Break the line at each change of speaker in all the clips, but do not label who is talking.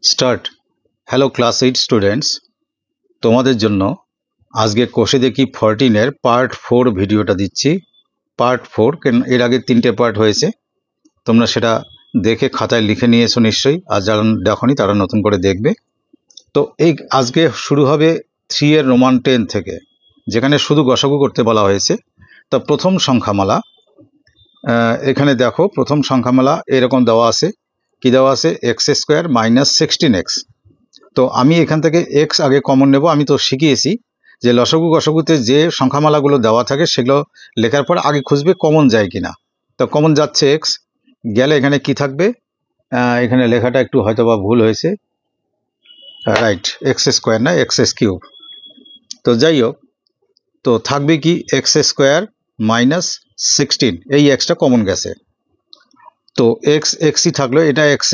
Start. Hello class 8 students, তোমাদের জন্য আজকে কোষে দেখি 14 এর পার্ট 4 ভিডিওটা দিচ্ছি। পার্ট 4 এর আগে 3টে পার্ট হয়েছে, তোমরা সেটা দেখে খাতায় লিখে নিয়েছো নিশ্চয়ই, আর যারা দেখোনি তারা নতুন করে দেখবে। তো এই আজকে শুরু হবে 3 এর রোমান 10 থেকে, যেখানে শুধু গসাগু করতে বলা হয়েছে। তো প্রথম সংখ্যামালা, এখানে দেখো প্রথম সংখ্যামালা এরকম দেওয়া আছে। কি দেওয়া আছে? x² - 16x। তো আমি এখান থেকে এক্স আগে কমন নেব। আমি তো শিখিয়েছি যে লসাগু গসাগুতে যে সংখ্যামালাগুলো দেওয়া থাকে সেগুলো লেখার পর আগে খুঁজবে কমন যায় কিনা। তো কমন যাচ্ছে এক্স, গেলে এখানে কি থাকবে? এখানে লেখাটা একটু হয়তোবা ভুল হয়েছে, রাইট, x² না x³। তো যাই হোক, তো থাকবে কি x² - 16, এই এক্সটা কমন গেছে। তো এক্সই থাকলো, এটা x²।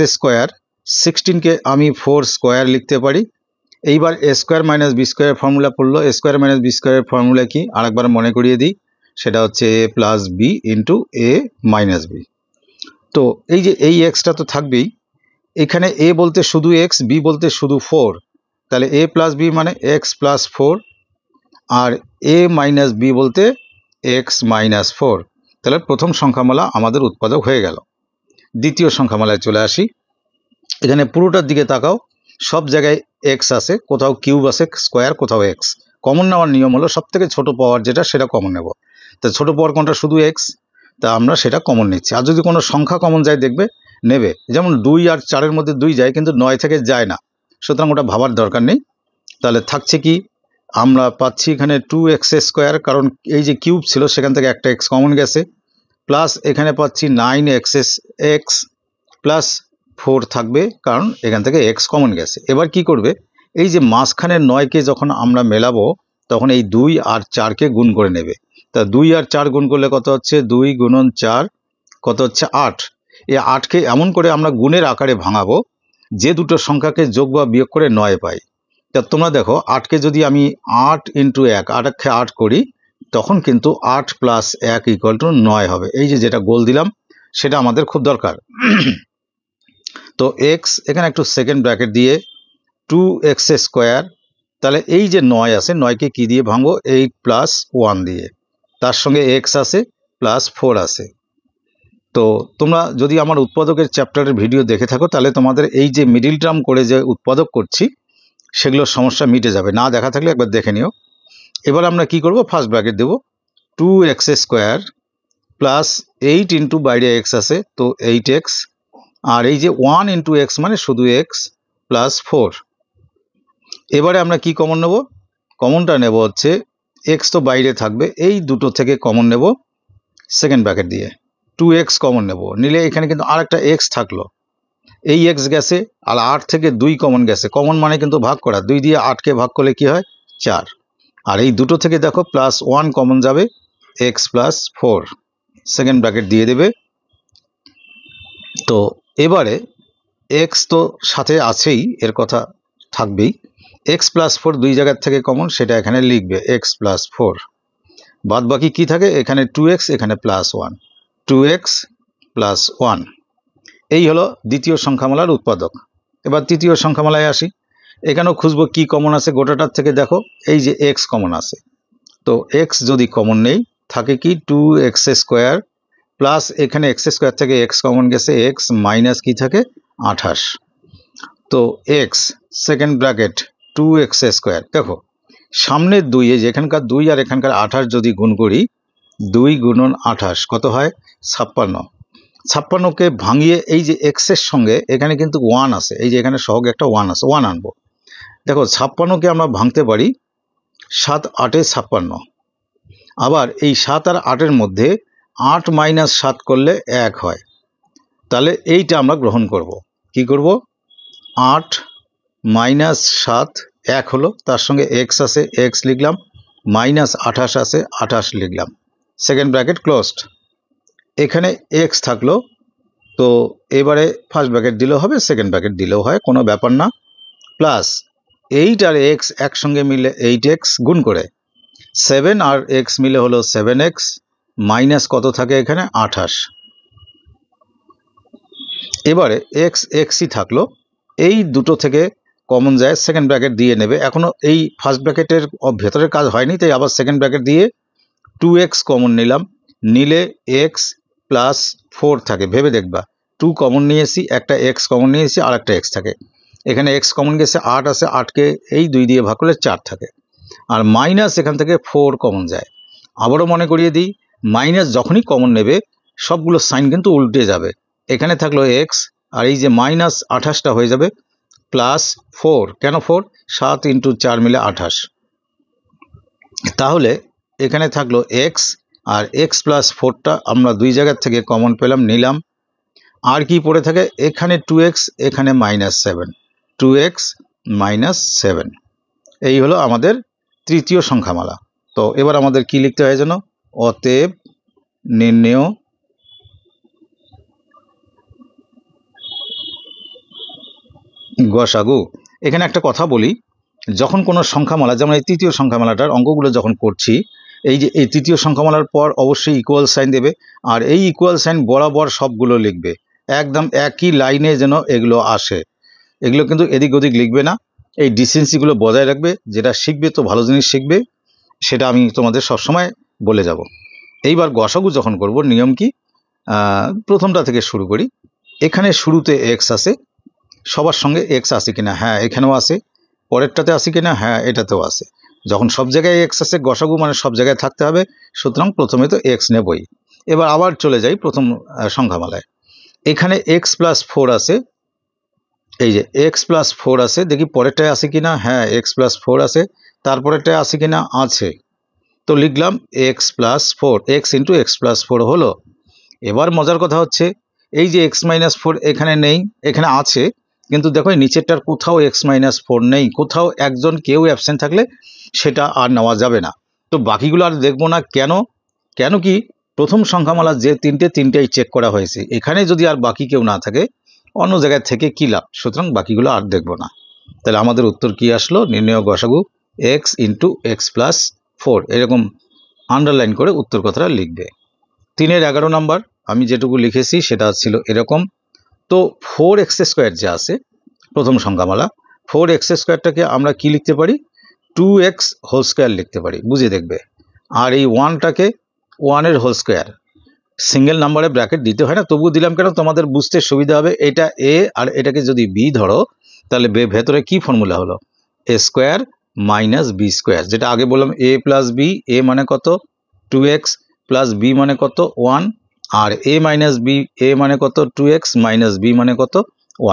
16কে আমি 4² লিখতে পারি। এইবার a² - b² ফর্মুলা পড়লো। a² - b² ফর্মুলা কি আরেকবার মনে করিয়ে দিই, সেটা হচ্ছে a + b × a - b। তো এই যে এই এক্সটা তো থাকবেই, এখানে a বলতে শুধু x, b বলতে শুধু 4, তাহলে a + b মানে x + 4, আর a - b বলতে x - 4। তাহলে প্রথম সংখ্যামালা আমাদের উৎপাদক হয়ে গেল। দ্বিতীয় সংখ্যামালায় চলে আসি। এখানে পুরোটার দিকে তাকাও, সব জায়গায় এক্স আছে, কোথাও কিউব আছে, স্কোয়ার, কোথাও এক্স। কমন নেওয়ার নিয়ম হলো সব থেকে ছোট পাওয়ার যেটা সেটা কমন নেব। তা ছোট পাওয়ার কোনটা? শুধু এক্স, তা আমরা সেটা কমন নিচ্ছি। আর যদি কোনো সংখ্যা কমন যায় দেখবে নেবে, যেমন 2 আর 4-এর মধ্যে 2 যায় কিন্তু 9 থেকে যায় না, সুতরাং ওটা ভাবার দরকার নেই। তাহলে থাকছে কি? আমরা পাচ্ছি এখানে 2x², কারণ এই যে কিউব ছিল সেখান থেকে একটা এক্স কমন গেছে, প্লাস এখানে পাচ্ছি 9x প্লাস 4 থাকবে, কারণ এখান থেকে এক্স কমন গেছে। এবার কি করবে? এই যে মাঝখানের 9কে যখন আমরা মেলাবো তখন এই 2 আর 4কে গুণ করে নেবে। তা 2 আর 4 গুণ করলে কত হচ্ছে? 2 × 4 কত হচ্ছে? 8। এই 8কে এমন করে আমরা গুণের আকারে ভাঙাবো যে দুটো সংখ্যাকে যোগ বা বিয়োগ করে 9 পাই। তা তোমরা দেখো, 8কে যদি আমি 8 × 1, 8কে 8 করি, তখন কিন্তু 8 + 1 = 9 হবে। এই যে যেটা গোল দিলাম সেটা আমাদের খুব দরকার। তো এক্স, এখানে একটু সেকেন্ড ব্র্যাকেট দিয়ে 2x², তাহলে এই যে 9 আছে, 9কে কি দিয়ে ভাঙবো? 8 + 1 দিয়ে, তার সঙ্গে এক্স আছে প্লাস 4 আছে। তো তোমরা যদি আমার উৎপাদকের চ্যাপ্টারের ভিডিও দেখে থাকো তাহলে তোমাদের এই যে মিডিল টার্ম করে যে উৎপাদক করছি সেগুলোর সমস্যা মিটে যাবে। না দেখা থাকলে একবার দেখে নিও। এবার আমরা কি করব? ফার্স্ট ব্র্যাকেট দেব, 2x² প্লাস 8 × বাইরে এক্স আছে তো 8x, আর এই যে 1 × x মানে শুধু x প্লাস 4। এবারে আমরা কি কমন নেব? কমনটা নেব হচ্ছে x তো বাইরে থাকবে, এই দুটো থেকে কমন নেব সেকেন্ড ব্র্যাকেট দিয়ে, 2x কমন নেব। নিলে এখানে কিন্তু আর একটা x থাকলো, এই x গেছে, আর 8 থেকে 2 কমন গেছে। কমন মানে কিন্তু ভাগ করা, 2 দিয়ে 8কে ভাগ করলে কি হয়? 4। আর এই দুটো থেকে দেখো +1 কমন যাবে, x + 4 সেকেন্ড ব্র্যাকেট দিয়ে দেবে। তো এবারে এক্স তো সাথে আছেই, এর কথা থাকবেই। x + 4 দুই জায়গার থেকে কমন, সেটা এখানে লিখবে x + 4। বাদ বাকি কি থাকে? এখানে 2x, এখানে +1, 2x + 1। এই হলো দ্বিতীয় সংখ্যামালার উৎপাদক। এবার তৃতীয় সংখ্যামালায় আসি। এখানেও খুঁজবো কি কমন আছে। গোটাটার থেকে দেখো এই যে x কমন আছে, তো x যদি কমন নেই থাকে কি? 2x² প্লাস এখানে x² থেকে x কমন গেছে, x মাইনাস কি থাকে? 28। তো x সেকেন্ড ব্র্যাকেট 2x², দেখো সামনের 2, এই যে এখানকার 2 আর এখানকার 28 যদি গুণ করি, 2 × 28 কত হয়? 56। 56কে ভাঙিয়ে এই যে x এর সঙ্গে এখানে কিন্তু 1 আছে, এই যে এখানে সহগ একটা 1 আছে, 1 আনবো। দেখো 56কে আমরা ভাঙতে পারি 7 × 8 = 56। আবার এই 7 আর 8-এর মধ্যে 8 - 7 করলে 1 হয়, তাহলে এইটা আমরা গ্রহণ করব। কি করব? 8 - 7 1 হলো, তার সঙ্গে x আছে, x লিখলাম, -28 আছে, 28 লিখলাম, সেকেন্ড ব্র্যাকেট ক্লোজড। এখানে x থাকলো, তো এবারে ফার্স্ট ব্র্যাকেট দিলেও হবে, সেকেন্ড ব্র্যাকেট দিলেও হয়, কোনো ব্যাপার না। প্লাস 8 আর x একসঙ্গে মিলে 8x গুণ করে 7 আর x মিলে হলো 7x, মাইনাস কত থাকে এখানে? 28। এবারে x xই থাকলো, এই দুটো থেকে কমন যায়, সেকেন্ড ব্র্যাকেট দিয়ে নেবে। এখনো এই ফার্স্ট ব্র্যাকেটের ভেতরের কাজ হয়নি, তাই আবার সেকেন্ড ব্র্যাকেট দিয়ে 2x কমন নিলাম। নিলে x প্লাস 4 থাকে, ভেবে দেখবা 2 কমন নিয়েছি, একটা x কমন নিয়েছি, আর একটা x থাকে। এখানে x কমন গেছে 8 আছে, 8কে এই 2 দিয়ে ভাগ করলে 4 থাকে। আর মাইনাস এখান থেকে 4 কমন যায়। আবারও মনে করিয়ে দিই, মাইনাস যখনই কমন নেবে সবগুলো সাইন কিন্তু উল্টে যাবে। এখানে থাকলো x, আর এই যে মাইনাস 28টা হয়ে যাবে প্লাস 4। কেন 4? 7 × 4 মিলে 28। তাহলে এখানে থাকলো x, আর x প্লাস 4টা আমরা দুই জায়গার থেকে কমন পেলাম, নিলাম। আর কি পড়ে থাকে? এখানে 2x, এখানে -7, 2x -7। এই হলো আমাদের তৃতীয় সংখ্যামালা। তো এবার আমাদের কি লিখতে হয় যেন? অতএব নির্ণেয় গসাগু। এখানে একটা কথা বলি, যখন কোনো সংখ্যামালা, যেমন এই তৃতীয় সংখ্যামালাটার অঙ্কগুলো যখন করছি, এই যে এই তৃতীয় সংখ্যামালার পর অবশ্যই ইকুয়াল সাইন দেবে, আর এই ইকুয়াল সাইন বরাবর সবগুলো লিখবে, একদম একই লাইনে যেন এগুলো আসে। এগুলো কিন্তু এদিক ওদিক লিখবে না, এই ডিসেন্সিগুলো বজায় রাখবে। যেটা শিখবে তো ভালো জিনিস শিখবে, সেটা আমি তোমাদের সবসময় বলে যাব। এইবার গসাগু যখন করব, নিয়ম কি? প্রথমটা থেকে শুরু করি। এখানে শুরুতে এক্স আছে, সবার সঙ্গে এক্স আছে কিনা? হ্যাঁ, এখানেও আছে। পরেরটাতে আছে কিনা? হ্যাঁ, এটাতেও আছে। যখন সব জায়গায় এক্স আছে, গসাগু মানে সব জায়গায় থাকতে হবে, সুতরাং প্রথমে তো এক্স নেবই। এবার আবার চলে যাই প্রথম সংখ্যামালায়। এখানে এক্স প্লাস 4 আছে, এই যে এক্স প্লাস 4 আছে, দেখি পরেরটায় আছে কিনা? হ্যাঁ, এক্স প্লাস 4 আছে। তারপরেরটায় আছে কিনা? আছে। তো লিখলাম x plus 4, x into x plus 4 হলো। এবার মজার কথা হচ্ছে, এই যে এক্স মাইনাস 4 এখানে নেই, এখানে আছে, কিন্তু দেখো নিচেরটার কোথাও এক্স মাইনাস 4 নেই। কোথাও একজন কেউ অ্যাবসেন্ট থাকলে সেটা আর নেওয়া যাবে না। তো বাকিগুলো আর দেখবো না। কেন? কেন কি? প্রথম সংখ্যামালা যে তিনটেই চেক করা হয়েছে, এখানে যদি আর বাকি কেউ না থাকে, অন্য জায়গায় থেকে কি লাভ? সুতরাং বাকিগুলো আর দেখবো না। তাহলে আমাদের উত্তর কি আসলো? নির্ণেয় গসাগু এক্স ইন্টু এক্স প্লাস 4, এরকম আন্ডারলাইন করে উত্তর কথাটা লিখবে। 3-এর 11 নাম্বার আমি যেটুকু লিখেছি সেটা ছিল এরকম। তো 4x² যে আছে প্রথম সংখ্যামালা, 4x² আমরা কি লিখতে পারি? 2x হোল স্কোয়ার লিখতে পারি, বুঝে দেখবে। আর এই 1টাকে 1-এর হোল স্কোয়ার, সিঙ্গেল নাম্বারে ব্র্যাকেট দিতে হয় না, তবুও দিলাম কেন? তোমাদের বুঝতে সুবিধা হবে। এটা এ আর এটাকে যদি বি ধরো, তাহলে ভেতরে কি ফর্মুলা হলো? এ স্কোয়ার মাইনাস বি স্কোয়ার, যেটা আগে বললাম এ প্লাস বি। এ মানে কত? 2x প্লাস বি মানে কত? 1। আর এ মাইনাস বি, এ মানে কত? 2x মাইনাস বি মানে কত?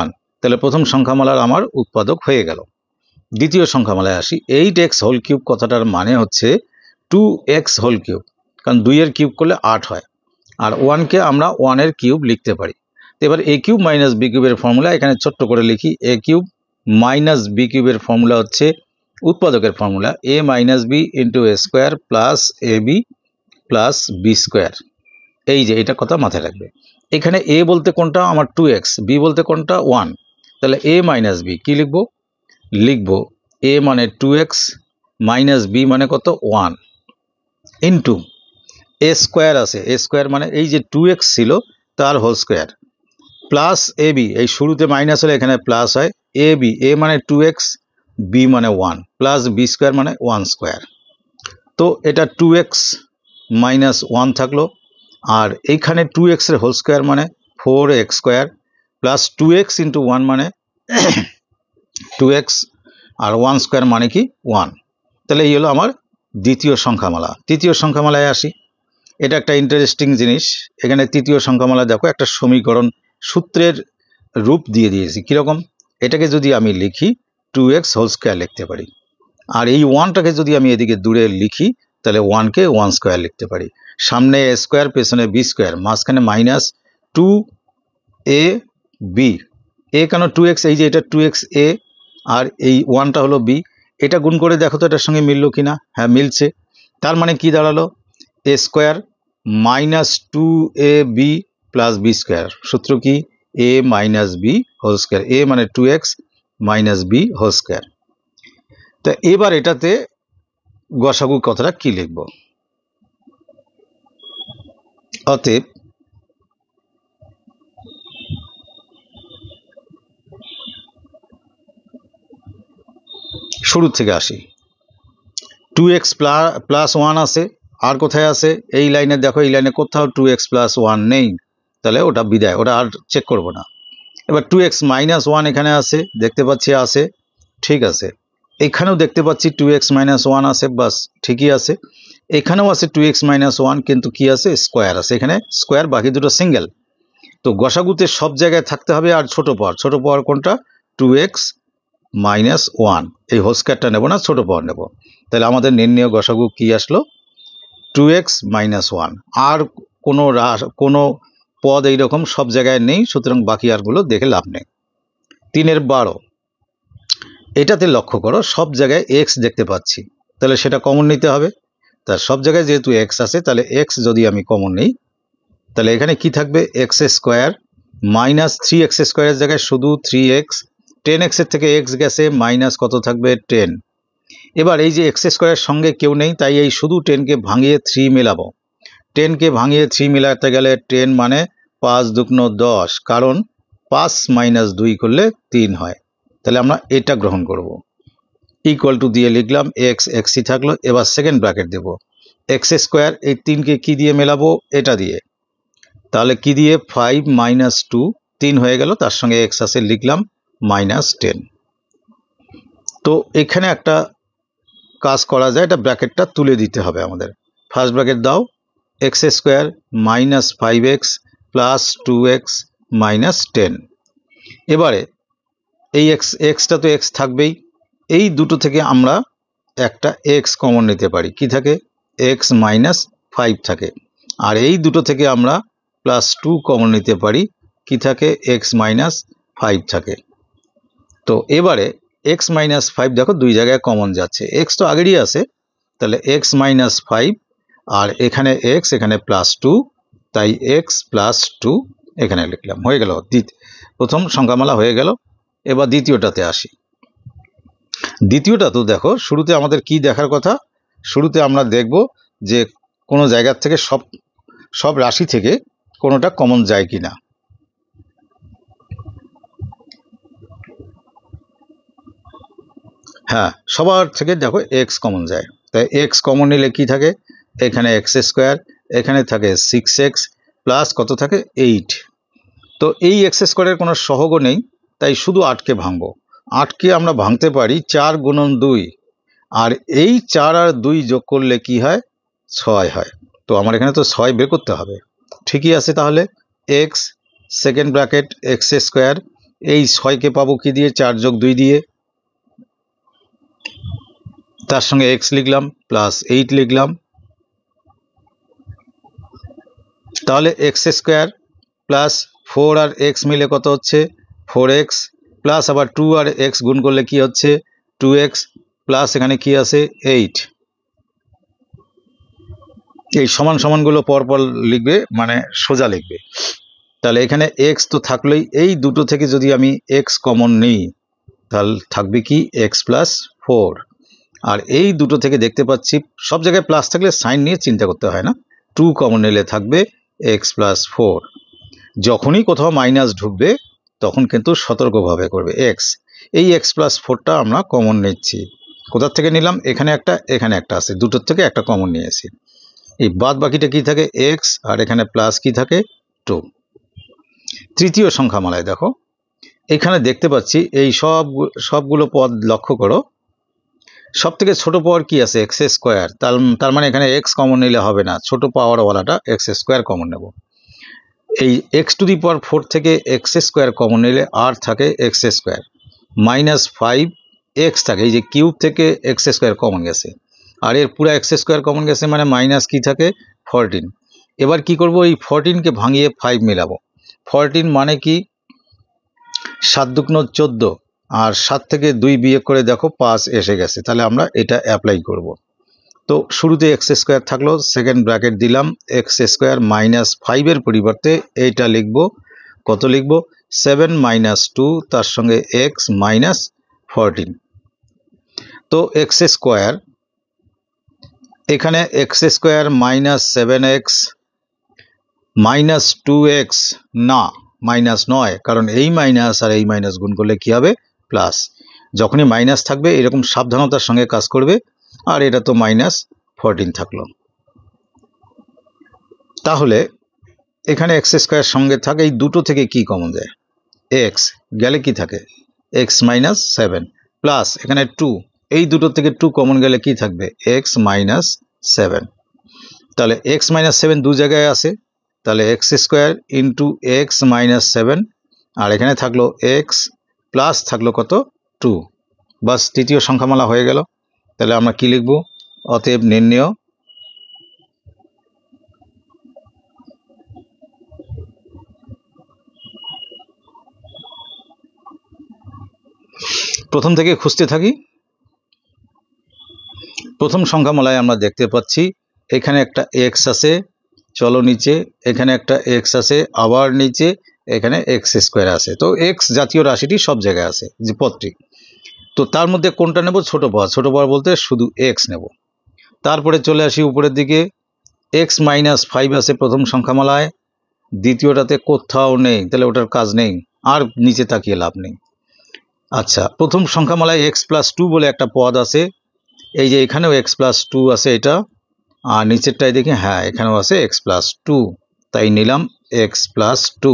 1। তাহলে প্রথম সংখ্যামালার আমার উৎপাদক হয়ে গেল। দ্বিতীয় সংখ্যামালায় আসি। 8x হোল কিউব কথাটার মানে হচ্ছে 2x হোল কিউব, কারণ 2-এর কিউব করলে 8 হয়, আর 1কে আমরা 1-এর কিউব লিখতে পারি। তো এবার এ কিউব মাইনাস বি কিউবের ফর্মুলা এখানে ছোট্ট করে লিখি। এ কিউব মাইনাস বি কিউবের ফর্মুলা হচ্ছে উৎপাদকের formula A minus B into A square plus A B plus B square. এই যে এটা কথা মাথায় রাখবে। এখানে এ বলতে কোনটা? আমার 2x, বি বলতে কোনটা? 1। তাহলে এ মাইনাস বি কি লিখবো? লিখবো এ মানে 2x মাইনাস বি মানে কত? 1 ইন্টু এ স্কোয়ার আছে, এ স্কোয়ার মানে এই যে 2x ছিল তার whole square, plus A B, এই শুরুতে মাইনাস হলে এখানে প্লাস হয়, এ বি, এ মানে 2x, বি মানে 1, প্লাস বি স্কোয়ার মানে 1 স্কোয়ার। তো এটা 2x মাইনাস 1 থাকলো, আর এইখানে 2x এর হোল স্কোয়ার মানে 4x square, plus 2x into 1 মানে 2x, আর 1 স্কোয়ার মানে কি? 1। তাহলে এই হলো আমার দ্বিতীয় সংখ্যামালা। তৃতীয় সংখ্যামালায় আসি। এটা একটা ইন্টারেস্টিং জিনিস। এখানে তৃতীয় সংখ্যামালা দেখো, একটা সমীকরণ সূত্রের রূপ দিয়ে দিয়েছি। কীরকম? এটাকে যদি আমি লিখি 2x হোল স্কোয়ার লিখতে পারি, আর এই 1টাকে যদি আমি এদিকে দূরে লিখি, তাহলে 1কে 1 স্কোয়ার লিখতে পারি। সামনে এ স্কোয়ার, পেছনে বি স্কোয়ার, মাঝখানে মাইনাস 2a বি। এ কেন 2x? এই যে এটা 2x এ, আর এই 1টা হলো বি। এটা গুণ করে দেখো তো এটার সঙ্গে মিললো কিনা? হ্যাঁ, মিলছে। তার মানে কি দাঁড়ালো? A square minus 2ab plus B square. সূত্র কি? A minus B whole square. A মানে 2x minus B whole square. তা এবার এটাতে গসাগু কথাটা কি লিখব? অতএব শুরু থেকে আসি। 2x প্লাস 1 আছে, আর কোথায় আছে? এই লাইনে দেখো, এই লাইনে কোথাও 2x প্লাস 1 নেই, তাহলে ওটা বিদায়, ওটা আর চেক করব না। এবার 2x মাইনাস 1 এখানে আছে, দেখতে পাচ্ছি আছে, ঠিক আছে। এখানেও দেখতে পাচ্ছি 2x মাইনাস 1 আছে, বাস ঠিকই আছে। এখানেও আছে 2x মাইনাস 1, কিন্তু কি আছে? স্কোয়ার আছে, এখানে স্কোয়ার, বাকি দুটো সিঙ্গেল। তো গসাগুতে সব জায়গায় থাকতে হবে। আর ছোট পাওয়ার কোনটা? 2x মাইনাস 1, এই হোল স্কোয়ারটা নেবো না, ছোট পাওয়ার নেব। তাহলে আমাদের নির্ণয় গসাগু কি আসলো? 2x minus 1। আর কোনো পদ এইরকম সব জায়গায় নেই, সুতরাং বাকি আরগুলো দেখে লাভ নেই। 3-এর 12, এটাতে লক্ষ্য করো, সব জায়গায় x দেখতে পাচ্ছি, তাহলে সেটা কমন নিতে হবে। তার সব জায়গায় যেহেতু x আছে, তাহলে x যদি আমি কমন নিই, তাহলে এখানে কি থাকবে? x স্কোয়ার মাইনাস 3x স্কোয়ারের জায়গায় শুধু 3x, 10x এর থেকে x গেছে, মাইনাস কত থাকবে? 10। এবার এই যে x স্কোয়ারের সঙ্গে কেউ নেই, তাই এই শুধু 10কে ভাঙিয়ে 3 মেলাবো। 10কে ভাঙিয়ে 3 মেলাতে গেলে 10 মানে 5 দুগুণ 10, কারণ 5 মাইনাস 2 করলে 3 হয়। তাহলে আমরা এটা গ্রহণ করব। ইকুয়াল টু দিয়ে লিখলাম, এক্সই থাকলো। এবার সেকেন্ড ব্র্যাকেট দেব, এক্স স্কোয়ার, এই 3কে কি দিয়ে মেলাবো? এটা দিয়ে। তাহলে কি দিয়ে? 5 মাইনাস 2, 3 হয়ে গেল, তার সঙ্গে এক্স আছে, লিখলাম মাইনাস 10। তো এখানে একটা কাজ করা যায়, এটা ব্র্যাকেটটা তুলে দিতে হবে আমাদের। ফার্স্ট ব্র্যাকেট দাও, x square minus 5x plus 2x minus 10। এবারে এই এক্সটা তো এক্স থাকবেই, এই দুটো থেকে আমরা একটা এক্স কমন নিতে পারি, কি থাকে? এক্স মাইনাস 5 থাকে। আর এই দুটো থেকে আমরা প্লাস 2 কমন নিতে পারি, কি থাকে? এক্স মাইনাস 5 থাকে। তো এবারে এক্স মাইনাস 5 দেখো দুই জায়গায় কমন যাচ্ছে, এক্স তো আগেরই আছে, তাহলে এক্স মাইনাস 5, আর এখানে এক্স, এখানে প্লাস 2, তাই এক্স প্লাস 2 এখানে লিখলাম, হয়ে গেল। প্রথম সংখ্যামালা হয়ে গেল। এবার দ্বিতীয়টাতে আসি। দ্বিতীয়টা তো দেখো, শুরুতে আমাদের কি দেখার কথা? শুরুতে আমরা দেখব যে কোনো জায়গার থেকে সব রাশি থেকে কোনোটা কমন যায় কিনা। হ্যাঁ, সবার থেকে দেখো এক্স কমন যায়, তাই এক্স কমন নিলে কি থাকে? এখানে এক্স স্কোয়ার, এখানে থাকে 6x প্লাস কত থাকে? 8। তো এই এক্স স্কোয়ারের কোনো সহগও নেই, তাই শুধু 8কে ভাঙবো। 8কে আমরা ভাঙতে পারি 4 গুণন 2, আর এই 4 আর 2 যোগ করলে কি হয়? 6 হয়। তো আমার এখানে তো 6 বের করতে হবে। ঠিকই আছে, তাহলে x second bracket x square, এই 6কে পাবো কি দিয়ে? 4 যোগ 2 দিয়ে, তার সঙ্গে এক্স লিখলাম প্লাস 8 লিখলাম। তাহলে এক্স স্কোয়ার প্লাস 4 আর এক্স মিলে কত হচ্ছে? 4x প্লাস আবার 2 আর এক্স গুণ করলে কি হচ্ছে? 2x প্লাস এখানে কি আছে? 8। এই সমান সমানগুলো পরপর লিখবে, মানে সোজা লিখবে। তাহলে এখানে x তো থাকলেই, এই দুটো থেকে যদি আমি x কমন নিই, তাহলে থাকবে কি? x plus 4। আর এই দুটো থেকে দেখতে পাচ্ছি সব জায়গায় প্লাস থাকলে সাইন নিয়ে চিন্তা করতে হয় না, 2 কমন নিলে থাকবে x প্লাস 4। যখনই কোথাও মাইনাস ঢুকবে তখন কিন্তু সতর্কভাবে করবে। এই x প্লাস 4টা আমরা কমন নিচ্ছি। কোথার থেকে নিলাম? এখানে একটা আছে, দুটোর থেকে একটা কমন নিয়েছি। এই বাদ বাকিটা কি থাকে? x, আর এখানে প্লাস কি থাকে? 2। তৃতীয় সংখ্যামালায় দেখো, এখানে দেখতে পাচ্ছি এই সবগুলো পদ লক্ষ্য করো, সব থেকে ছোট পাওয়ার কি আছে? X square. তার মানে এখানে এক্স কমন নিলে হবে না, ছোট পাওয়ারওয়ালাটা এক্স স্কোয়ার কমন নেব। এই এক্স টু দি পাওয়ার 4 থেকে এক্স স্কোয়ার কমন নিলে আর থাকে এক্স স্কোয়ার মাইনাস 5x থাকে, এই যে কিউব থেকে এক্স স্কোয়ার কমন গেছে, আর এর পুরো এক্স স্কোয়ার কমন গেছে, মানে মাইনাস কি থাকে? 14। এবার কি করব? এই 14কে ভাঙিয়ে 5 মেলাবো। 14 মানে কি? 7 দুগুণ 14, আর 7 থেকে 2 বিয়োগ করে দেখো 5 এসে গেছে, তাহলে আমরা এটা অ্যাপ্লাই করব। তো শুরুতে এক্স স্কোয়ার থাকলো, সেকেন্ড ব্র্যাকেট দিলাম, এক্স স্কোয়ার মাইনাস 5-এর পরিবর্তে এইটা লিখব, কত লিখব? 7 মাইনাস 2, তার সঙ্গে এক্স মাইনাস 14। তো এক্স স্কোয়ার, এখানে x square minus 7x minus 2x, না মাইনাস নয়, কারণ এই মাইনাস আর এই মাইনাস গুণ করলে কি হবে? প্লাস। যখনই মাইনাস থাকবে এরকম সাবধানতার সঙ্গে কাজ করবে। আর এটা তো -14 থাকলো। তাহলে এখানে এক্স স্কোয়ার সঙ্গে থাকে, এই দুটো থেকে কি কমন যায়? এক্স গেলে কি থাকে? এক্স -7 প্লাস এখানে 2, এই দুটো থেকে 2 কমন গেলে কি থাকবে? এক্স -7। তাহলে এক্স -7 দু জায়গায় আছে, তাহলে এক্স স্কোয়ার ইন্টু এক্স -7, আর এখানে থাকলো এক্স প্লাস থাকলো কত? 2। বাস তৃতীয় সংখ্যামালা হয়ে গেল। তাহলে আমরা কি লিখব? অতএব নির্ণেয় প্রথম থেকে খুঁজতে থাকি। প্রথম সংখ্যামালায় আমরা দেখতে পাচ্ছি এখানে একটা এক্স আছে, চলো নিচে, এখানে একটা এক্স আছে, আবার নিচে এখানে এক্স স্কোয়ার আছে। তো এক্স জাতীয় রাশিটি সব জায়গায় আছে, যে পদটি। তো তার মধ্যে কোনটা নেব? ছোট পদ। ছোট পদ বলতে শুধু এক্স নেব। তারপরে চলে আসি উপরের দিকে, এক্স -5 আছে প্রথম সংখ্যামালায়, দ্বিতীয়টাতে কোথাও নেই, তাহলে ওটার কাজ নেই, আর নিচে তাকিয়ে লাভ নেই। আচ্ছা, প্রথম সংখ্যামালায় x+2 বলে একটা পদ আছে, এই যে এখানেও x+2 আছে এটা, আর নিচেরটাই দেখি, হ্যাঁ এখানেও আছে x+2, তাই নিলাম x+2।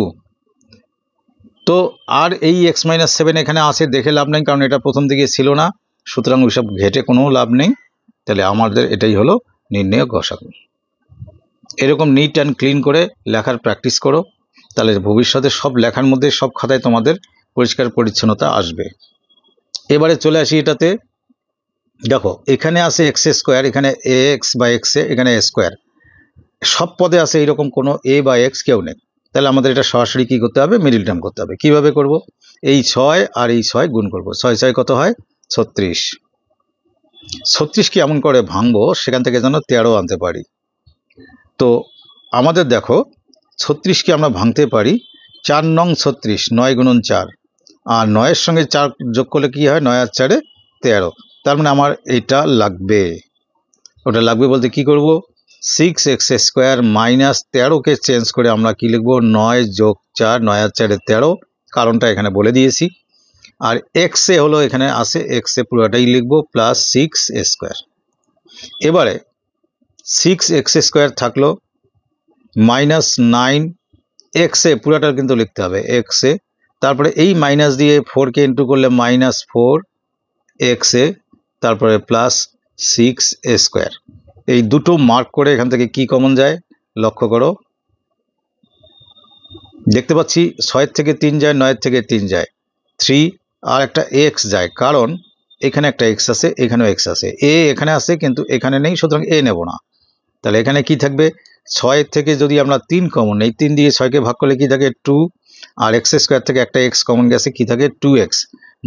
তো আর এই x-7 এখানে আছে দেখে লাভ নেই, কারণ এটা প্রথম দিকে ছিল না, সুতরাং ওইসব ঘেটে কোনো লাভ নেই। তাহলে আমাদের এটাই হলো নির্ণেয় গসাগু। এরকম নিট অ্যান্ড ক্লিন করে লেখার প্র্যাকটিস করো, তাহলে ভবিষ্যতে সব লেখার মধ্যে সব খাতায় তোমাদের পরিষ্কার পরিচ্ছন্নতা আসবে। এবারে চলে আসি এটাতে, দেখো এখানে আছে এক্স স্কোয়ার, এখানে এ এক্স বা এক্স এ, এখানে এ স্কোয়ার, সব পদে আছে এরকম কোনো এ বা এক্স কেউ নেই। তাহলে আমাদের এটা সরাসরি কি করতে হবে? মিডিল টার্ম করতে হবে। কিভাবে করব? এই 6 আর এই 6 গুণ করব, 6 6 কত হয়? 36। 36 কি এমন করে ভাঙবো সেখান থেকে যেন 13 আনতে পারি। তো আমাদের দেখো 36 কি আমরা ভাঙতে পারি 4 নং 36, 9 গুণন 4, আর 9 এর সঙ্গে 4 যোগ করলে কি হয়? 9 আর 4 13। তার মানে আমার এটা লাগবে। ওটা লাগবে বলতে কি করব? 6x স্কোয়ার -13কে চেঞ্জ করে আমরা কি লিখব? 9 যোগ 4, 9 আর 4 13, কারণটা এখানে বলে দিয়েছি। আর এক্স এ হলো এখানে আছে, এক্স এ পুরোটাই লিখব প্লাস 6 স্কোয়ার। এবারে 6x স্কোয়ার থাকলো -9 এক্স এ পুরোটা কিন্তু লিখতে হবে এক্স এ, তারপরে এই মাইনাস দিয়ে 4কে ইন্টু করলে -4 এক্স এ, তারপরে প্লাস 6 স্কোয়ার। এই দুটো মার্ক করে এখান থেকে কি কমন যায় লক্ষ্য করো। দেখতে পাচ্ছি 6 থেকে 3 যায়, 9 থেকে 3 যায়, 3 আর একটা এক্স যায়, কারণ এখানে একটা এক্স আছে, এখানেও এক্স আছে, এ এখানে আছে কিন্তু এখানে নেই, সুতরাং এ নেব না। তাহলে এখানে কি থাকবে? 6 থেকে যদি আমরা 3 কমন নেই, 3 দিয়ে 6কে ভাগ করলে কি থাকে? 2, আর এক্স স্কোয়ার থেকে একটা এক্স কমন গেছে, কি থাকে? 2x,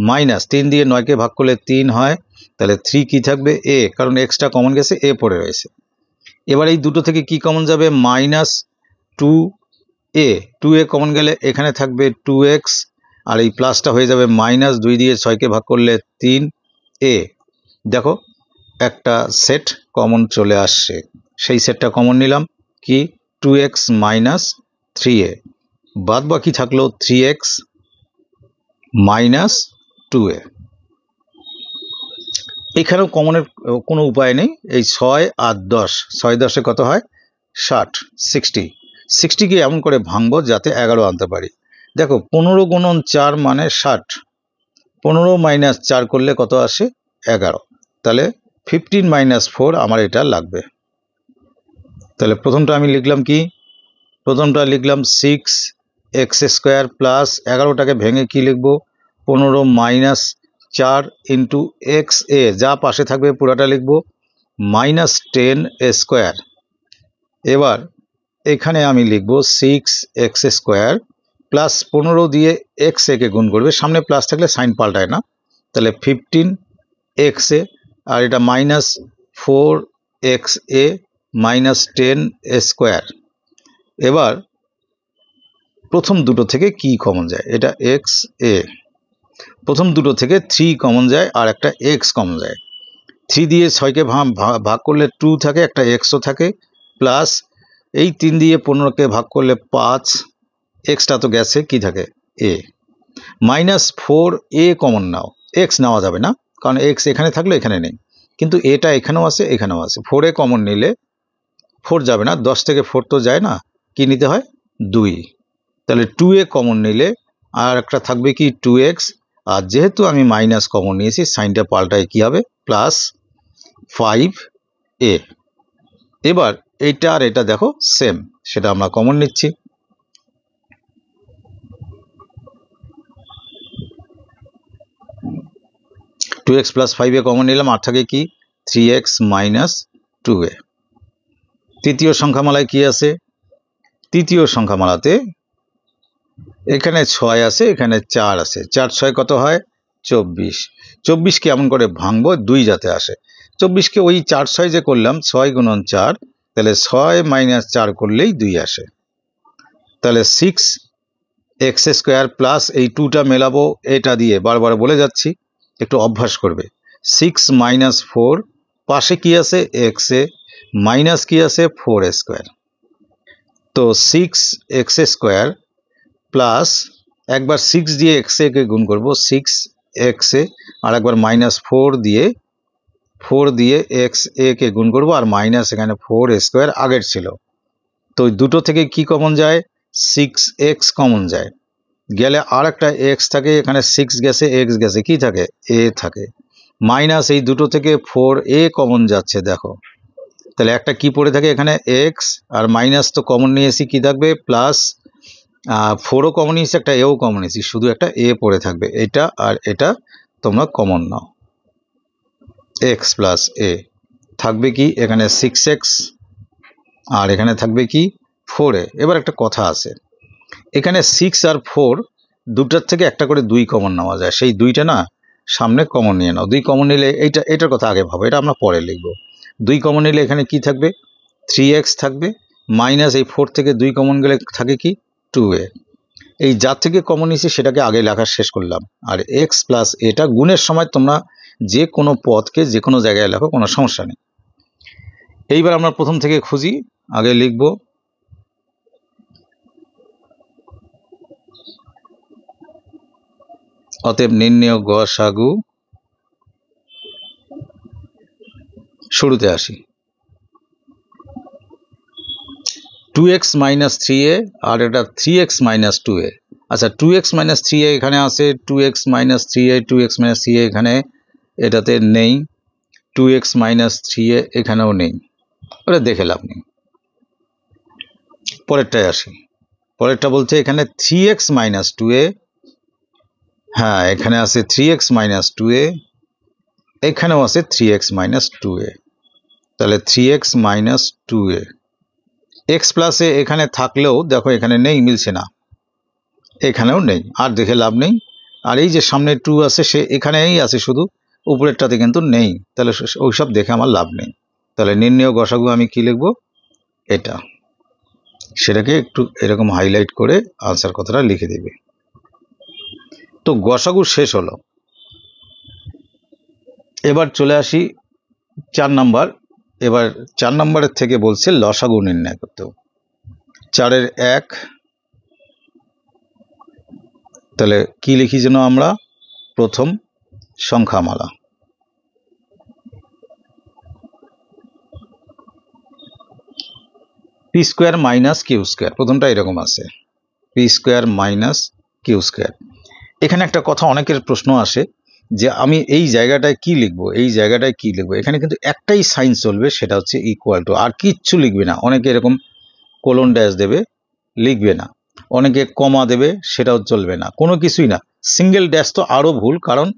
মাইনাস 3 দিয়ে 9কে ভাগ করলে 3 হয়, তাহলে 3 কি থাকবে? এ, কারণ এক্সটা কমন গেছে, এ পড়ে রয়েছে। এবার এই দুটো থেকে কি কমন যাবে? -2a, 2a কমন গেলে এখানে থাকবে 2x, আর এই প্লাসটা হয়ে যাবে -2 দিয়ে 6কে ভাগ করলে 3a। দেখো একটা সেট কমন চলে আসছে, সেই সেটটা কমন নিলাম, কি? 2x - 3a, বাদ বাকি থাকলো 3x - 2a। এখানেও কমনের কোনো উপায় নেই, এই 6 আর 10, 6 10 কত হয়? 60, 60কে এমন করে ভাঙবো যাতে 11 আনতে পারি। দেখো 15 গুণন 4 মানে 60, 15 - 4 করলে কত আসে? 11। তাহলে 15 - 4 আমার এটা লাগবে। তাহলে প্রথমটা আমি লিখলাম কি? প্রথমটা লিখলাম 6x স্কোয়ার প্লাস 11টাকে ভেঙে কি লিখবো? 15 - 4 ইন্টু এক্স এ, যা পাশে থাকবে পুরাটা লিখবো, -10 স্কোয়ার। এবার এখানে আমি লিখবো 6x স্কোয়ার প্লাস 15 দিয়ে এক্স একে গুণ করবে, সামনে প্লাস থাকলে সাইন পাল্টায় না, তাহলে 15x এ, আর এটা -4x এ -10 স্কোয়ার। এবার প্রথম দুটো থেকে কি কমন যায়? এটা এক্স এ, প্রথম দুটো থেকে 3 কমন যায় আর একটা এক্স কমন যায়। 3 দিয়ে 6কে ভাগ করলে 2 থাকে, একটা এক্সও থাকে, প্লাস এই 3 দিয়ে 15কে ভাগ করলে 5, এক্সটা তো গেছে, কি থাকে? এ, -4a কমন নাও, এক্স নেওয়া যাবে না, কারণ এক্স এখানে থাকলে এখানে নেই, কিন্তু এটা এখানেও আছে এখানেও আছে। 4a কমন নিলে 4 যাবে না, 10 থেকে 4 তো যায় না, কি নিতে হয় 2। তাহলে 2a কমন নিলে আর একটা থাকবে কি 2x, আর যেহেতু আমি মাইনাস কমন নিয়েছি সাইনটা পাল্টায় কি হবে প্লাস 5a। এবার এইটা আর এটা দেখো সেম, সেটা আমরা কমন নিচ্ছি। Two x plus 5a common নিলাম, আর থাকে কি 3x মাইনাস 2a। তৃতীয় সংখ্যামালায় কি আছে? তৃতীয় সংখ্যামালাতে এখানে 6 আছে, এখানে 4 আছে, 4 6 কত হয় 24। 24কে এমন করে ভাঙবো 2 যাতে আসে। 24কে ওই 4 6 যে করলাম 6 গুণন 4, তাহলে 6 মাইনাস 4 করলেই 2 আসে। তাহলে 6x স্কোয়ার প্লাস এই 2টা মেলাবো এটা দিয়ে, বারবার বলে যাচ্ছি একটু অভ্যাস করবে। 6 মাইনাস 4, পাশে কি আছে x এ, মাইনাস কি আছে 4 স্কোয়ার। তো 6x স্কোয়ার প্লাস একবার 6 দিয়ে x এ কে গুণ করবো 6x এ, আর একবার মাইনাস 4 দিয়ে x এ কে গুণ করবো, আর মাইনাস এখানে 4 স্কোয়ার আগের ছিল। তো দুটো থেকে কি কমন যায় 6x কমন যায়, গেলে আর একটা x থাকে, এখানে 6 গেছে x গেছে, কি থাকে a থাকে, মাইনাস এই দুটো থেকে 4a কমন যাচ্ছে দেখো। তাহলে একটা কি পড়ে থাকে এখানে x, আর মাইনাস তো কমন নিয়েছি, কি থাকবে প্লাস 4ও কমন নিয়েছি, একটা এও কমন নিয়েছি, শুধু একটা a পড়ে থাকবে। এটা আর এটা তোমরা common now, x plus a থাকবে কি এখানে 6x, আর এখানে থাকবে কি 4a। এবার একটা কথা আছে, এখানে 6 আর 4 দুটার থেকে একটা করে 2 কমন নেওয়া যায়, সেই 2টা না সামনে কমন নিয়ে নাও। 2 কমন নিলে এটার কথা আগে ভাবো, এটা আমরা পরে লিখবো। 2 কমন নিলে এখানে কি থাকবে 3x থাকবে, মাইনাস এই 4 থেকে 2 কমন গেলে থাকে কি 2a। এই যার থেকে কমন নিয়েছি সেটাকে আগে লেখা শেষ করলাম। আর x প্লাস এটা গুণের সময় তোমরা যে কোনো পদকে যে কোনো জায়গায় লেখো, কোনো সমস্যা নেই। এইবার আমরা প্রথম থেকে খুঁজি, আগে লিখবো অতএব নির্ণেয় গসাগু। শুরুতে আসি 2x মাইনাস 3a, আর এটা 3x মাইনাস 2a। আচ্ছা 2x মাইনাস 3a এখানে আছে, 2x minus 3a, 2x minus 3a এখানে এটাতে নেই, 2x মাইনাস 3a এখানেও নেই, ওটা দেখে লাভ নেই। পরেরটায় আসি, পরেরটা বলছে এখানে 3x মাইনাস 2a, হ্যাঁ এখানে আছে 3x মাইনাস 2a, এখানেও আছে 3x মাইনাস 2a, তাহলে 3x মাইনাস 2a। x প্লাসে এখানে থাকলেও দেখো এখানে নেই, মিলছে না, এখানেও নেই, আর দেখে লাভ নেই। আর এই যে সামনে 2 আছে সে এখানেই আছে, শুধু উপরেরটাতে কিন্তু নেই, তাহলে ওইসব দেখে আমার লাভ নেই। তাহলে নির্ণেয় গসাগু আমি কি লিখবো, এটা, সেটাকে একটু এরকম হাইলাইট করে আনসার কথাটা লিখে দিবে। তো গসাগু শেষ হলো। এবার চলে আসি 4 নাম্বার। এবার 4 নাম্বারের থেকে বলছে লসাগু নির্ণয় করতে। 4-এর 1, তাহলে কি লিখি যেন আমরা প্রথম সংখ্যামালা, P square minus Q square, প্রথমটা এরকম আছে P square minus Q square. এখানে একটা কথা অনেকের প্রশ্ন আসে যে আমি এই জায়গাটায় কি লিখবো, এই জায়গাটায় কি লিখবো। এখানে কিন্তু একটাই সাইন চলবে, সেটা হচ্ছে ইকুয়াল টু, আর কিচ্ছু লিখবে না। অনেকে এরকম কোলন ড্যাশ দেবে, লিখবে না। অনেকে কমা দেবে, সেটাও চলবে না, কোনো কিছুই না। সিঙ্গেল ড্যাশ তো আরও ভুল, কারণ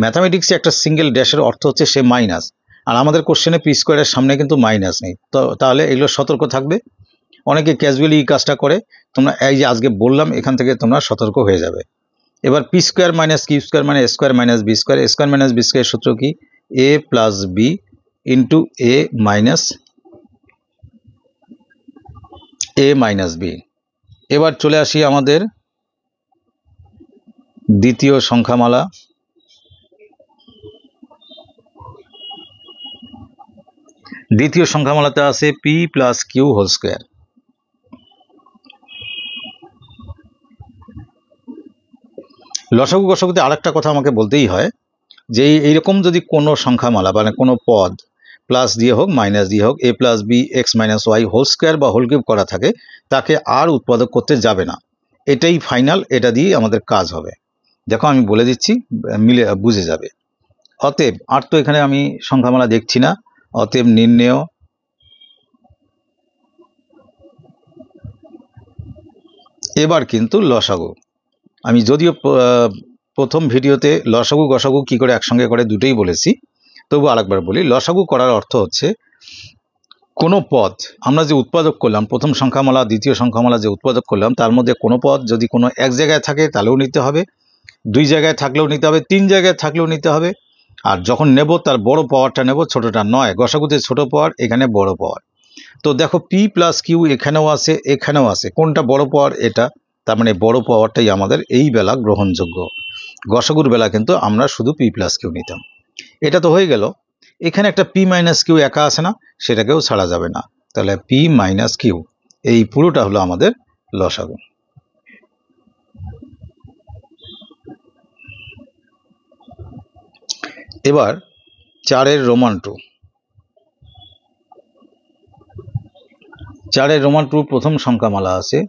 ম্যাথামেটিক্সে একটা সিঙ্গেল ড্যাশের অর্থ হচ্ছে সে মাইনাস, আর আমাদের কোশ্চেনে পি স্কোয়ারের সামনে কিন্তু মাইনাস নেই। তো তাহলে এগুলো সতর্ক থাকবে। অনেকে ক্যাজুয়ালি এই কাজটা করে, তোমরা এই যে আজকে বললাম এখান থেকে তোমরা সতর্ক হয়ে যাবে। এবার P square minus Q square মানে A square minus B square, A square minus B square সূত্র কি A plus B into A minus B. এবার চলে আসি আমাদের দ্বিতীয় সংখ্যামালা। দ্বিতীয় সংখ্যামালাতে আছে P plus Q whole square. লসাগু গসাগুতে আরেকটা কথা আমাকে বলতেই হয়, যে এইরকম যদি কোনো সংখ্যামালা মানে কোনো পদ প্লাস দিয়ে হোক মাইনাস দিয়ে হোক a plus B X minus Y whole square বা হোল কিউব করা থাকে তাকে আর উৎপাদক করতে যাবে না, এটাই ফাইনাল, এটা দিয়ে আমাদের কাজ হবে। দেখো আমি বলে দিচ্ছি, মিলে বুঝে যাবে। অতএব আর তো এখানে আমি সংখ্যামালা দেখছি না, অতএব নির্ণেয় এবার কিন্তু লসাগু। আমি যদিও প্রথম ভিডিওতে লসাগু গসাগু কি করে একসঙ্গে করে দুটোই বলেছি, তবু আরেকবার বলি। লসাগু করার অর্থ হচ্ছে কোনো পদ আমরা যে উৎপাদক করলাম, প্রথম সংখ্যামালা দ্বিতীয় সংখ্যামালা যে উৎপাদক করলাম, তার মধ্যে কোনো পদ যদি কোনো এক জায়গায় থাকে তাহলেও নিতে হবে, দুই জায়গায় থাকলেও নিতে হবে, তিন জায়গায় থাকলেও নিতে হবে। আর যখন নেব তার বড় পাওয়ারটা নেব, ছোটটা নয়। গসাগুতে ছোট পাওয়ার, এখানে বড় পাওয়ার। তো দেখো পি প্লাস কিউ এখানেও আছে এখানেও আছে, কোনটা বড় পাওয়ার? এটা। তার মানে বড় পাওয়ারটাই আমাদের এই বেলা গ্রহণযোগ্য। গসাগুর বেলা কিন্তু আমরা শুধু পি প্লাস কিউ নিতাম। এটা তো হয়ে গেল। এখানে একটা পি মাইনাস কিউ একা আছে না, সেটাকেও ছাড়া যাবে না। তাহলে পি মাইনাস কিউ, এই পুরোটা হলো আমাদের লসাগু। এবার 4 রোমান 2। 4 রোমান 2 প্রথম সংখ্যামালা আছে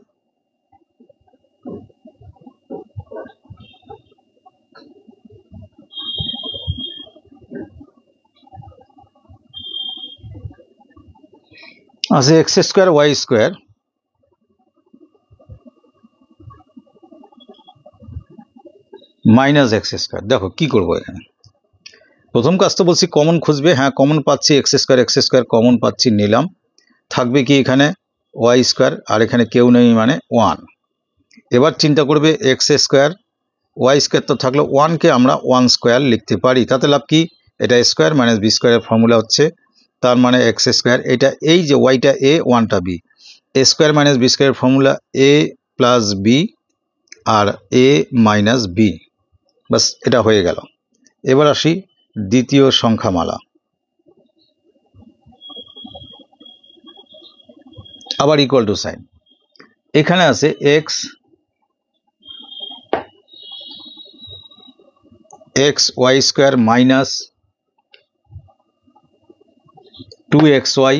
X square Y square minus X square. দেখো কি করবো এখানে, প্রথম কাজ তো বলছি কমন খুঁজবে। হ্যাঁ কমন পাচ্ছি, এক্স স্কোয়ার কমন পাচ্ছি, নিলাম। থাকবে কি এখানে? ওয়াই স্কোয়ার, আর এখানে কেউ নেই মানে 1। এবার চিন্তা করবে এক্স স্কোয়ার ওয়াই স্কোয়ার তো থাকলো, 1কে আমরা 1 স্কোয়ার লিখতে পারি, তাতে লাভ কি? এটা স্কোয়ার মাইনাস বি স্কোয়ারের ফর্মুলা হচ্ছে, তার মানে এক্স স্কোয়ার। এটা এই যে ওয়াইটা এ ওয়ানটা বি, এ স্কোয়ার মাইনাস বি স্কোয়ারের ফর্মুলা এ প্লাস বি আর এ মাইনাস বি, বাস এটা হয়ে গেল। এবার আসি দ্বিতীয় সংখ্যামালা। আবার ইকুয়াল টু সাইন, এখানে আছে X Y square minus 2xy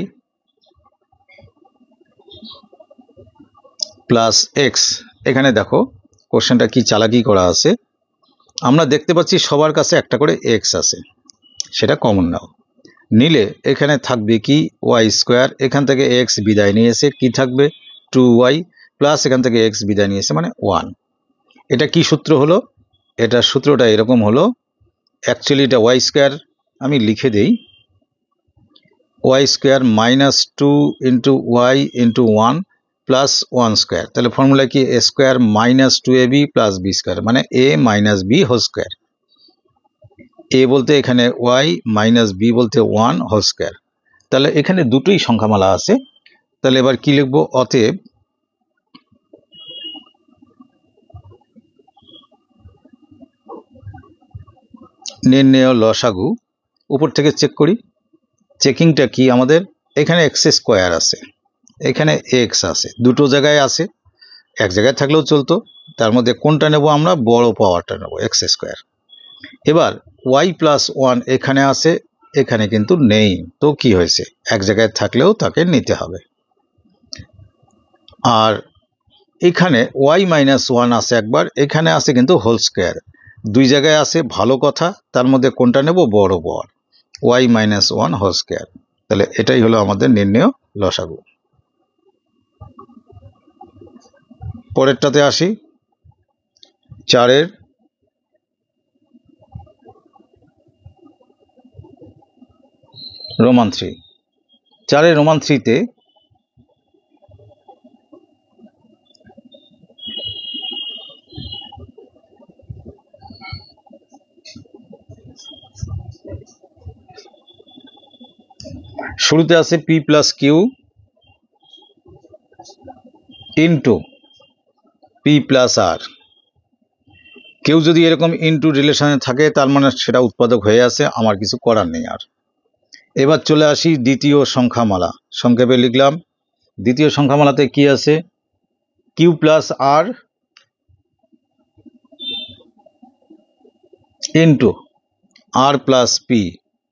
plus X. এখানে দেখো কোশ্চেনটা কি চালাকি করা আছে, আমরা দেখতে পাচ্ছি সবার কাছে একটা করে এক্স আছে, সেটা কমন নাও। নিলে এখানে থাকবে কি? ওয়াই স্কোয়ার, এখান থেকে এক্স বিদায় নিয়েছে, কি থাকবে? 2y প্লাস এখান থেকে এক্স বিদায় নিয়েছে মানে 1। এটা কি সূত্র হলো? এটা সূত্রটা এরকম হলো, অ্যাকচুয়ালি এটা ওয়াই স্কোয়ার, আমি লিখে দেই, Y square minus 2 into Y into 1 plus 1 square. তাহলে ফর্মুলা কি? A square minus 2ab plus B square, মানে A minus B whole square. A বলতে এখানে ওয়াই, মাইনাস বি বলতে 1 হোল স্কোয়ার। তাহলে এখানে দুটোই সংখ্যামালা আছে। তাহলে এবার কি লিখবো? অতএব নির্ণেয় লসাগু। উপর থেকে চেক করি, চেকিংটা কি আমাদের? এখানে এক্স স্কোয়ার আছে, এখানে এক্স আছে, দুটো জায়গায় আছে, এক জায়গায় থাকলেও চলতো। তার মধ্যে কোনটা নেব আমরা? বড় পাওয়ারটা নেব, এক্স স্কোয়ার। এবার ওয়াই প্লাস 1 এখানে আছে, এখানে কিন্তু নেই, তো কি হয়েছে? এক জায়গায় থাকলেও তাকে নিতে হবে। আর এখানে ওয়াই মাইনাস 1 আছে একবার, এখানে আছে কিন্তু হোল স্কোয়ার, দুই জায়গায় আছে, ভালো কথা। তার মধ্যে কোনটা নেব? বড় পাওয়ার, ওয়াই মাইনাস 1 হোল স্কোয়ার। তাহলে এটাই হলো আমাদের নির্ণেয় লসাগু। পরেরটাতে আসি, 4 রোমান 3। 4 রোমান 3-তে শুরুতে আছে P plus Q into P plus R. কেউ যদি এরকম ইনটু রিলেশনে থাকে তার মানে সেটা উৎপাদক হয়ে আছে, আমার কিছু করার নেই আর। এবার চলে আসি দ্বিতীয় সংখ্যামালা, সংক্ষেপে লিখলাম। দ্বিতীয় সংখ্যামালাতে কি আছে? কিউ প্লাস আর ইনটু আর প্লাস পি,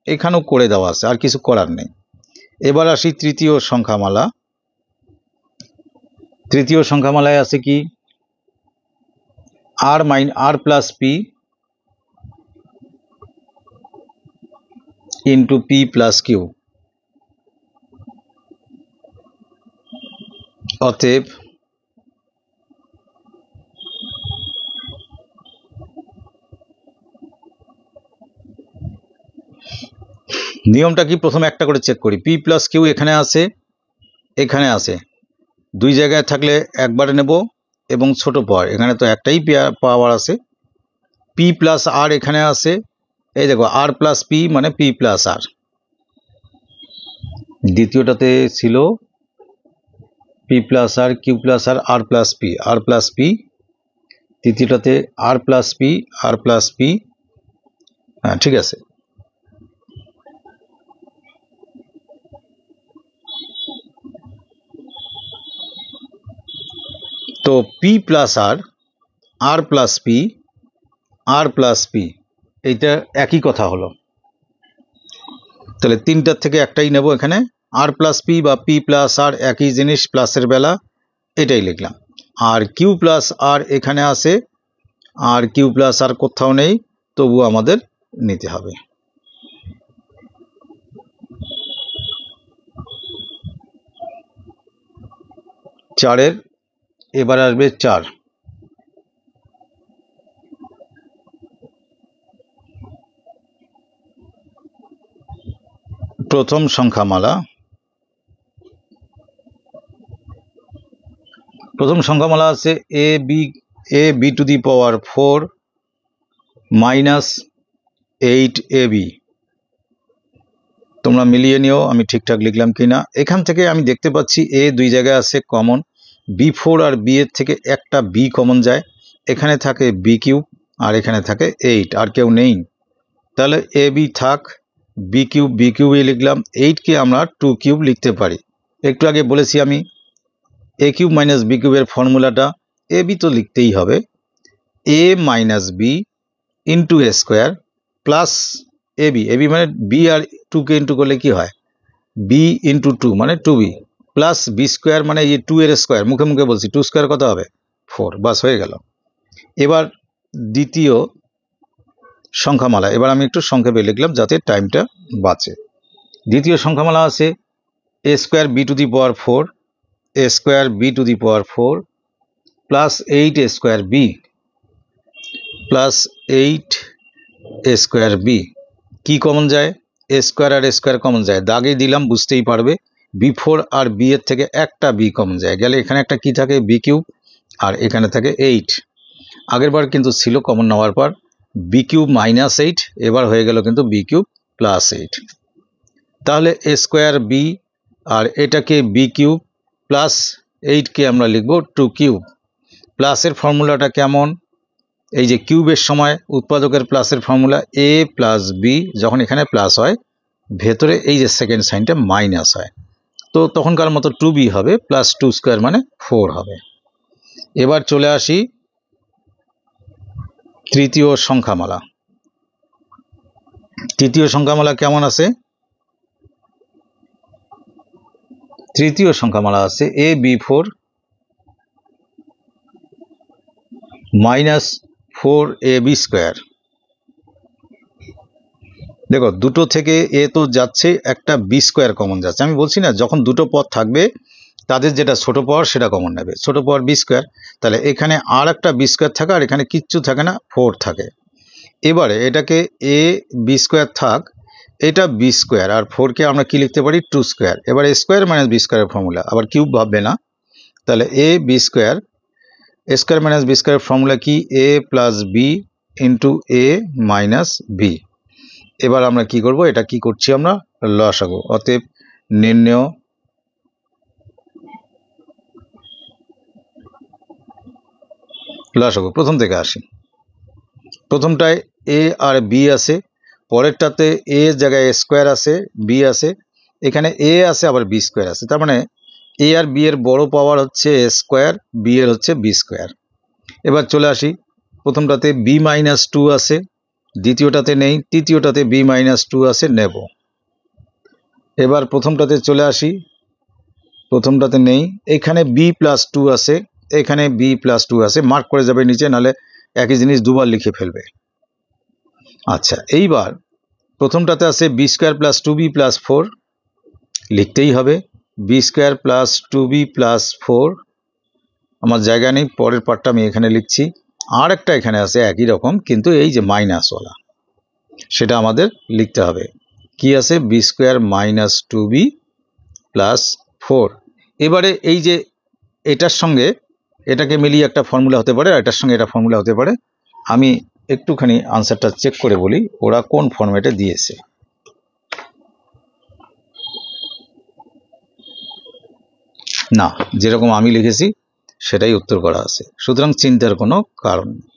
এখানেও করে দেওয়া আছে, আর কিছু করার নেই। এবার আসি তৃতীয় সংখ্যামালা। তৃতীয় সংখ্যামালায় আছে কি R plus P into P plus Q. অতএব নিয়মটা কি, প্রথমে একটা করে চেক করি। পি প্লাস কিউ এখানে আছে, এখানে আছে, দুই জায়গায় থাকলে একবারে নেব, এবং ছোট পাওয়ার এখানে তো একটাই পাওয়ার আছে। পি প্লাস আর এখানে আছে, এই দেখো আর প্লাস পি মানে পি প্লাস আর। দ্বিতীয়টাতে ছিল পি প্লাস আর, কিউ প্লাস আর, আর প্লাস পি। তৃতীয়টাতে আর প্লাস পি। হ্যাঁ ঠিক আছে। তো পি প্লাস আর প্লাস পি এইটা একই কথা হলো। তাহলে তিনটার থেকে একটাই নেব, এখানে আর প্লাস পি বা পি প্লাস আর একই জিনিস, প্লাসের বেলা, এটাই লিখলাম। আর কিউ প্লাস আর এখানে আছে, আর কিউ প্লাস আর কোথাও নেই, তবু আমাদের নিতে হবে। চারের এবার আসবে 4। প্রথম সংখ্যামালা। প্রথম সংখ্যামালা আছে A B to the power 4 minus 8ab। তোমরা মিলিয়ে নিও আমি ঠিকঠাক লিখলাম কিনা। এখান থেকে আমি দেখতে পাচ্ছি এ দুই জায়গায় আছে কমন, বি4 আর বি এর থেকে একটা বি কমন যায়, এখানে থাকে বি কিউব আর এখানে থাকে 8, আর কেউ নেই, তাহলে এ বি থাক, বি কিউবই লিখলাম। 8কে আমরা 2 কিউব লিখতে পারি। একটু আগে বলেছি আমি এ কিউব মাইনাস বি কিউবের ফর্মুলাটা, এ বি তো লিখতেই হবে, এ মাইনাস বি ইন্টু এ স্কোয়ার প্লাস এবি মানে বি আর 2কে ইন্টু করলে কি হয়, বি ইন্টু 2 মানে 2b প্লাস বি স্কোয়ার মানে এই 2 এর স্কোয়ার, মুখে মুখে বলছি 2 স্কোয়ার কত হবে 4, বাস হয়ে গেল। এবার দ্বিতীয় সংখ্যামালা, এবার আমি একটু সংক্ষেপে লিখলাম যাতে টাইমটা বাঁচে। দ্বিতীয় সংখ্যামালা আছে A square B to the power 4 plus 8 A square B plus 8 A square B. কি কমন যায়, এ স্কোয়ার আর এ স্কোয়ার কমন যায়, দাগে দিলাম বুঝতেই পারবে। বি4 আর বি এর থেকে একটা বি কমন যায়, গেলে এখানে একটা কি থাকে বি কিউব আর এখানে থাকে 8। আগের বার কিন্তু ছিল কমন নেওয়ার পর বি কিউব মাইনাস 8, এবার হয়ে গেল কিন্তু বি কিউব প্লাস 8। তাহলে এ স্কোয়ার বি আর এটাকে বি কিউব প্লাস 8কে আমরা লিখব 2 কিউব। প্লাসের ফর্মুলাটা কেমন, এই যে কিউবের সময় উৎপাদকের প্লাসের ফর্মুলা এ প্লাস বি, যখন এখানে প্লাস হয় ভেতরে এই যে সেকেন্ড সাইনটা মাইনাস হয়, তো তখনকার মতো 2b হবে প্লাস 2 স্কোয়ার মানে 4 হবে। এবার চলে আসি তৃতীয় সংখ্যামালা। তৃতীয় সংখ্যামালা কেমন আছে, তৃতীয় সংখ্যামালা আছে এ বি4 মাইনাস 4ab স্কোয়ার। দেখো দুটো থেকে এ তো যাচ্ছে, একটা বি স্কোয়ার কমন যাচ্ছে, আমি বলছি না যখন দুটো পদ থাকবে তাদের যেটা ছোট পাওয়ার সেটা কমন নেবে, ছোট পাওয়ার বি স্কোয়ার, তাহলে এখানে আর একটা বি স্কোয়ার থাকে আর এখানে কিচ্ছু থাকে না, 4 থাকে। এবারে এটাকে এ বি স্কোয়ার থাক, এটা বি স্কোয়ার আর 4কে আমরা কি লিখতে পারি 2 স্কোয়ার। এবার এ স্কোয়ার মাইনাস বি স্কোয়ারের ফর্মুলা, আবার কিউব ভাববে না, তাহলে A B square minus B স্কোয়ারের ফর্মুলা কি A plus B into A minus B. এবার আমরা কি করব, এটা কি করছি আমরা লসাগু, অতএব নির্ণেয় লসাগু। প্রথম থেকে আসি, প্রথমটায় এ আর বি আছে, পরেরটাতে এ জায়গায় স্কোয়ার আছে, বি আছে, এখানে এ আছে আবার বি স্কোয়ার আছে, তার মানে এ আর বি এর বড় পাওয়ার হচ্ছে এ স্কোয়ার, বি এর হচ্ছে বি স্কোয়ার। এবার চলে আসি প্রথমটাতে বি মাইনাস 2 আছে, দ্বিতীয়টাতে নেই, তৃতীয়টাতে b-2 আছে, নেব। এবার প্রথমটাতে চলে আসি, প্রথমটাতে নেই, এখানে b+2 আছে, এখানে b+2 আছে, মার্ক করে যাবে নিচে, নাহলে একই জিনিস দুবার লিখে ফেলবে। আচ্ছা, এইবার প্রথমটাতে আছে b² + 2b+4, লিখতেই হবে b²+2b+4, আমার জায়গা নেই, পরের পার্টটা আমি এখানে লিখছি। আর একটা এখানে আছে একই রকম, কিন্তু এই যে মাইনাসওয়ালা, সেটা আমাদের লিখতে হবে। কি আছে? b²-2b+4। এবারে এই যে এটার সঙ্গে এটাকে মিলিয়ে একটা ফর্মুলা হতে পারে, আর এটার সঙ্গে এটা ফর্মুলা হতে পারে। আমি একটুখানি আনসারটা চেক করে বলি ওরা কোন ফর্মেটে দিয়েছে। না, যেরকম আমি লিখেছি সেটাই উত্তর করা আছে, সুতরাং চিন্তার কোনো কারণ নেই।